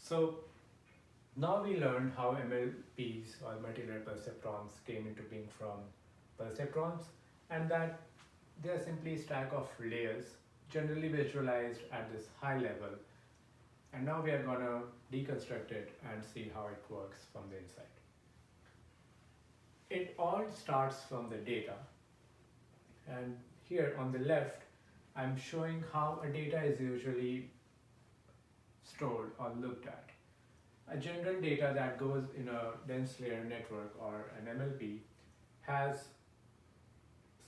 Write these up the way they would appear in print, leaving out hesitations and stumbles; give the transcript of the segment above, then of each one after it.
So now we learned how MLPs or multi-layer perceptrons came into being from perceptrons, and that they are simply stack of layers generally visualized at this high level. And now we are gonna deconstruct it and see how it works from the inside. It all starts from the data, and here on the left I'm showing how a data is usually stored or looked at. A general data that goes in a dense layer network or an MLP has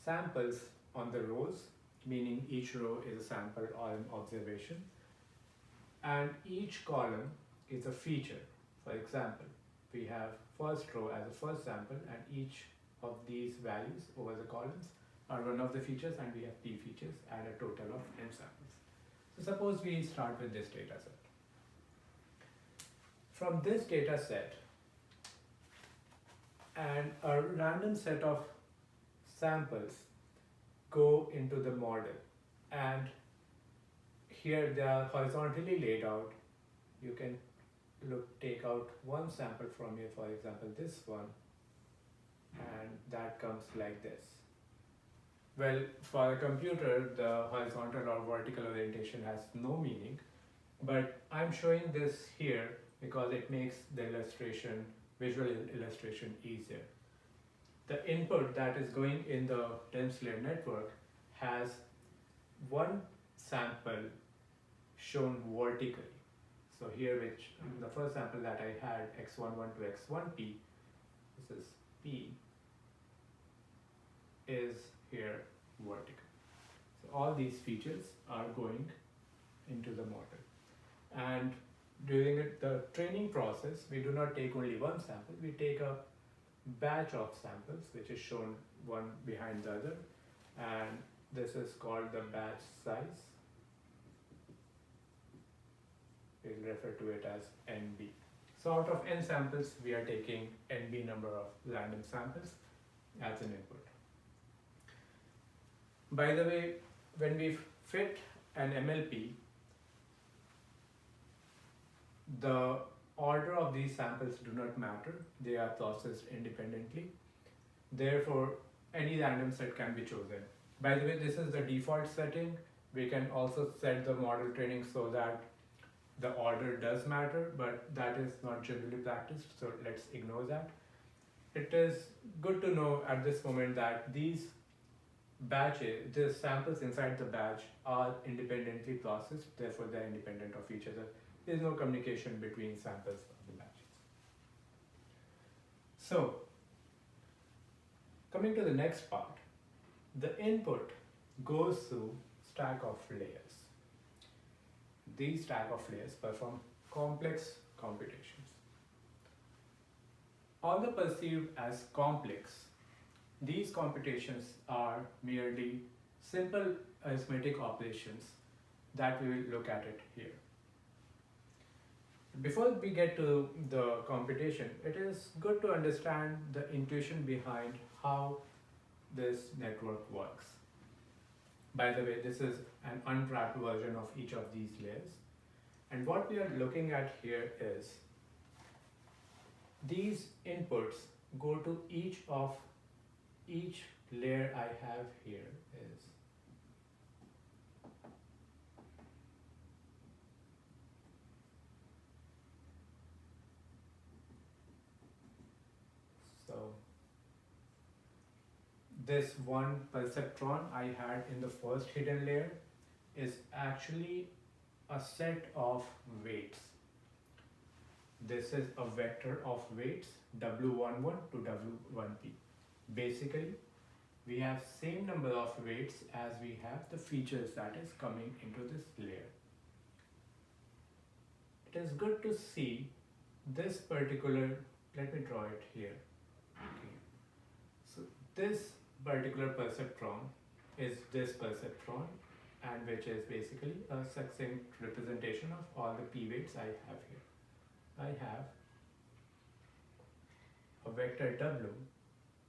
samples on the rows, meaning each row is a sample or an observation, and each column is a feature. For example, we have first row as a first sample, and each of these values over the columns are one of the features, and we have p features at a total of n samples. So suppose we start with this data set. From this data set and a random set of samples go into the model, and here they are horizontally laid out. You can take out one sample from here, for example this one, and that comes like this. Well, for a computer the horizontal or vertical orientation has no meaning, but I'm showing this here because it makes the visual illustration easier. The input that is going in the dense layer network has one sample shown vertically. So here, the first sample that I had, x11 to x1p, this is p, is here vertical. So all these features are going into the model. And during the training process, we do not take only one sample, we take a batch of samples, which is shown one behind the other, and this is called the batch size. We'll refer to it as NB. So out of n samples, we are taking NB number of random samples as an input. By the way, when we fit an MLP, the order of these samples do not matter, they are processed independently. Therefore, any random set can be chosen. By the way, this is the default setting. We can also set the model training so that the order does matter, but that is not generally practiced, so let's ignore that. It is good to know at this moment that these batches, the samples inside the batch are independently processed, therefore they are independent of each other. There is no communication between samples of the batches. So, coming to the next part, the input goes through stack of layers. These stack of layers perform complex computations. Although perceived as complex, these computations are merely simple arithmetic operations that we will look at it here. Before we get to the computation, it is good to understand the intuition behind how this network works. By the way, this is an unwrapped version of each of these layers. And what we are looking at here is these inputs go to each layer I have here is so this one perceptron I had in the first hidden layer is actually a set of weights. This is a vector of weights W11 to W1p. Basically, we have same number of weights as we have the features that is coming into this layer. It is good to see this particular, let me draw it here. Okay. So this particular perceptron is this perceptron, and which is basically a succinct representation of all the p weights I have here. I have a vector W,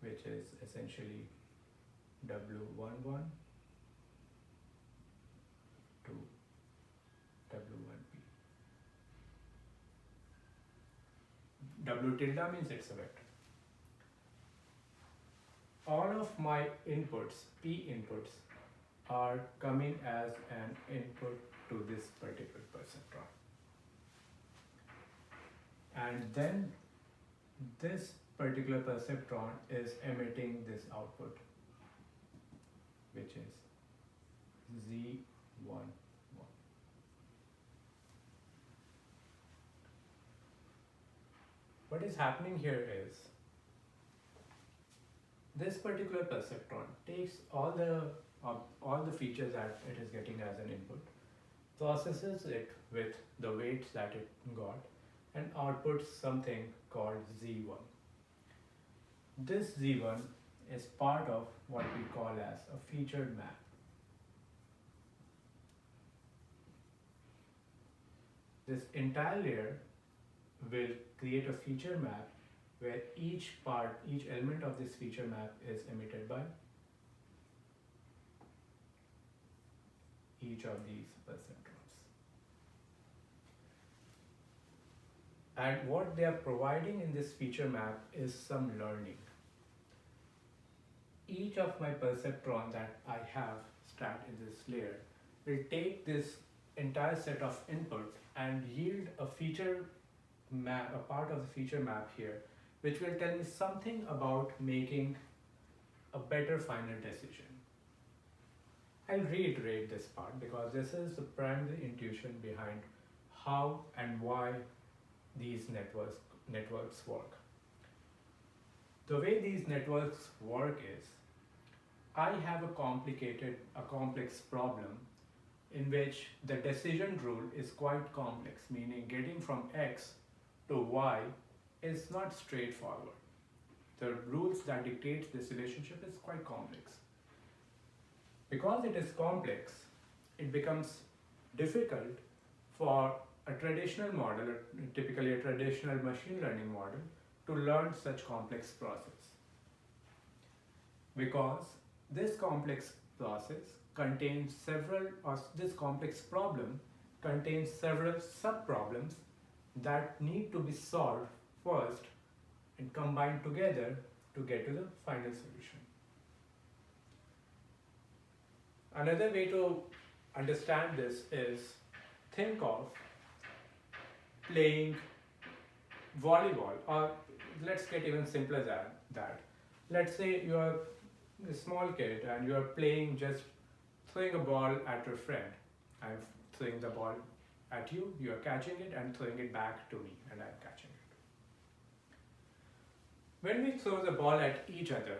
which is essentially W11 to W1p. W tilde means it's a vector. All of my inputs, P inputs, are coming as an input to this particular perceptron. And then this particular perceptron is emitting this output, which is Z11. What is happening here is this particular perceptron takes all the features that it is getting as an input, processes it with the weights that it got, and outputs something called Z1. This Z1 is part of what we call as a featured map. This entire layer will create a feature map where each element of this feature map is emitted by each of these perceptrons. And what they are providing in this feature map is some learning. Each of my perceptron that I have stacked in this layer will take this entire set of input and yield a feature map, a part of the feature map here, which will tell me something about making a better final decision. I'll reiterate this part because this is the primary intuition behind how and why these networks work. The way these networks work is, I have a complex problem in which the decision rule is quite complex, meaning getting from X to Y is not straightforward. The rules that dictate this relationship is quite complex. Because it is complex, it becomes difficult for a traditional model, typically a traditional machine learning model, to learn such complex process. Because this complex process contains this complex problem contains several sub-problems that need to be solved first and combined together to get to the final solution. Another way to understand this is, think of playing volleyball, or let's get even simpler than that. Let's say you are a small kid and you are playing, just throwing a ball at your friend. I'm throwing the ball at you, you are catching it and throwing it back to me, and I'm catching it. When we throw the ball at each other,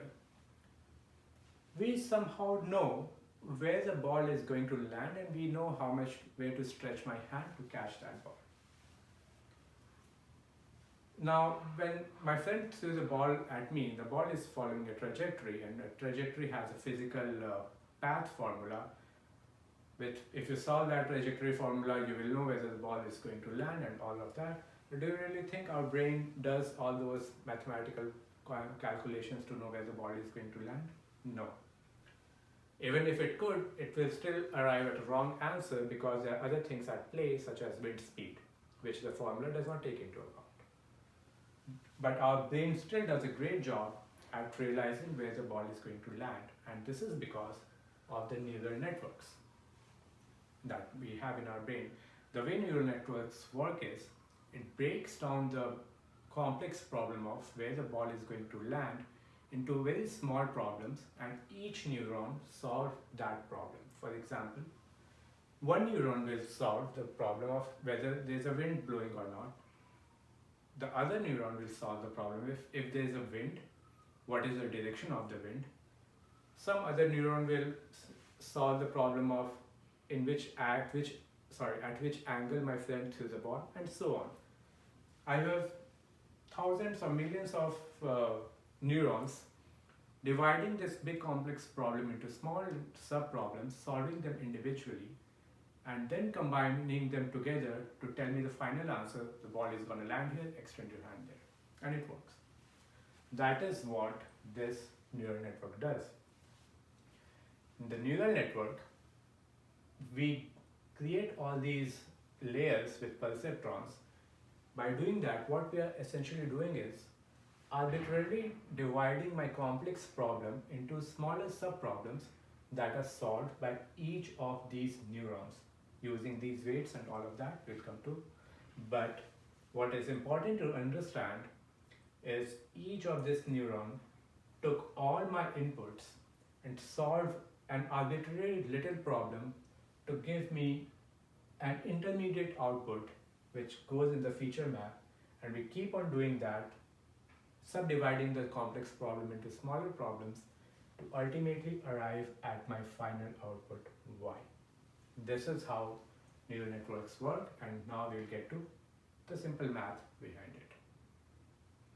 we somehow know where the ball is going to land, and we know where to stretch my hand to catch that ball. Now, when my friend throws the ball at me, the ball is following a trajectory, and a trajectory has a physical path formula. If you solve that trajectory formula, you will know whether the ball is going to land and all of that. But do you really think our brain does all those mathematical calculations to know where the ball is going to land? No. Even if it could, it will still arrive at a wrong answer because there are other things at play, such as wind speed, which the formula does not take into account. But our brain still does a great job at realizing where the ball is going to land, and this is because of the neural networks that we have in our brain. The way neural networks work is, it breaks down the complex problem of where the ball is going to land into very small problems, and each neuron solves that problem. For example, one neuron will solve the problem of whether there's a wind blowing or not. The other neuron will solve the problem if there's a wind, what is the direction of the wind. Some other neuron will solve the problem of at which angle my friend threw the ball, and so on. I have thousands or millions of neurons dividing this big complex problem into small sub-problems, solving them individually, and then combining them together to tell me the final answer. The ball is going to land here, extend your hand there, and it works. That is what this neural network does. In the neural network, we create all these layers with perceptrons By doing that, what we are essentially doing is arbitrarily dividing my complex problem into smaller subproblems that are solved by each of these neurons using these weights and all of that we'll come to. But what is important to understand is each of this neuron took all my inputs and solved an arbitrary little problem to give me an intermediate output which goes in the feature map, and we keep on doing that, subdividing the complex problem into smaller problems to ultimately arrive at my final output y. This is how neural networks work, and now we'll get to the simple math behind it.